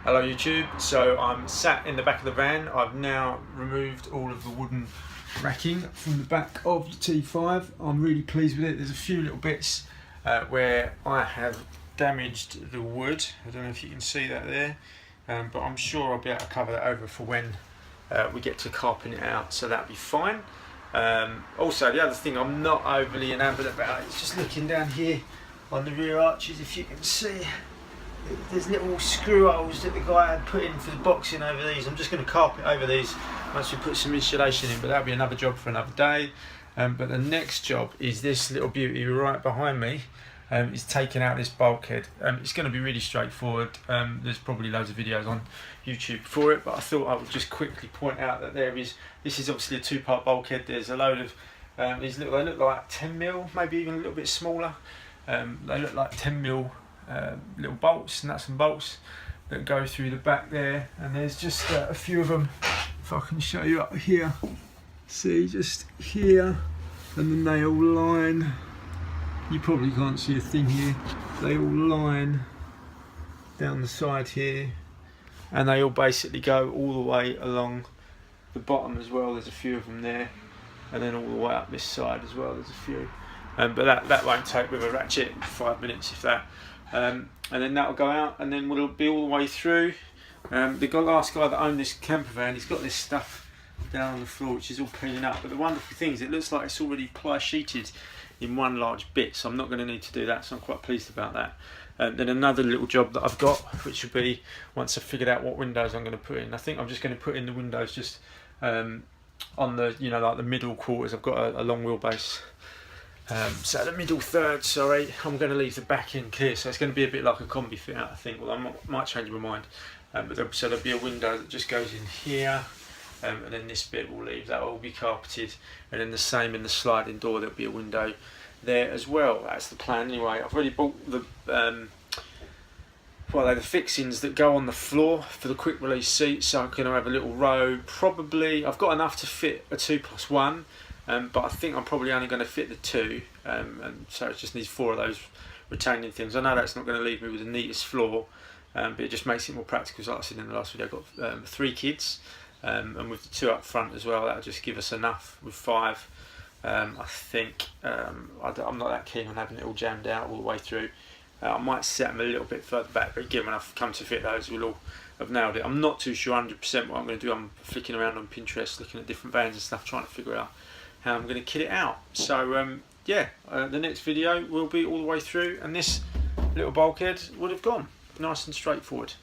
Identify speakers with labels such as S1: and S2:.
S1: Hello YouTube, so I'm sat in the back of the van. I've now removed all of the wooden racking from the back of the T5. I'm really pleased with it. There's a few little bits where I have damaged the wood. I don't know if you can see that there, but I'm sure I'll be able to cover that over for when we get to carping it out, so that'll be fine. Also, the other thing I'm not overly enamoured about is just looking down here on the rear arches. If you can see, there's little screw holes that the guy had put in for the boxing over these. I'm just going to carpet over these once we put some insulation in, but that'll be another job for another day. But the next job is this little beauty right behind me. Is taking out this bulkhead. It's going to be really straightforward. There's probably loads of videos on YouTube for it, but I thought I would just quickly point out that this is obviously a two-part bulkhead. There's a load of they look like 10mm, maybe even a little bit smaller. They look like 10mm little bolts, nuts and bolts that go through the back there, and there's just a few of them. If I can show you up here, see, just here, and then they all line. You probably can't see a thing here. They all line down the side here, and they all basically go all the way along the bottom as well. There's a few of them there, and then all the way up this side as well. There's a few, but that won't take with a ratchet 5 minutes, if that. And then that'll go out, and then we'll be all the way through. The last guy that owned this camper van, he's got this stuff down on the floor which is all peeling up, but the wonderful thing is it looks like it's already ply sheeted in one large bit, so I'm not going to need to do that, so I'm quite pleased about that. Then another little job that I've got, which will be once I've figured out what windows I'm going to put in. I think I'm just going to put in the windows just on the, you know, like the middle quarters. I've got a long wheelbase, so the middle third, sorry, I'm going to leave the back end clear, so it's going to be a bit like a combi fit out, I think. Well, I might change my mind, so there'll be a window that just goes in here. And then this bit will leave, that will be carpeted, and then the same in the sliding door, there'll be a window there as well. That's the plan anyway. I've already bought the the fixings that go on the floor for the quick release seats, so I'm going to have a little row. Probably I've got enough to fit a 2+1, but I think I'm probably only going to fit the 2, and so it just needs 4 of those retaining things. I know that's not going to leave me with the neatest floor, but it just makes it more practical. So like I said in the last video, I've got 3 kids. And with the 2 up front as well, that'll just give us enough. With 5, I think I'm not that keen on having it all jammed out all the way through. I might set them a little bit further back, but given I've come to fit those, we'll all have nailed it. I'm not too sure 100% what I'm going to do. I'm flicking around on Pinterest, looking at different vans and stuff, trying to figure out how I'm going to kit it out. So yeah, the next video will be all the way through, and this little bulkhead would have gone nice and straightforward.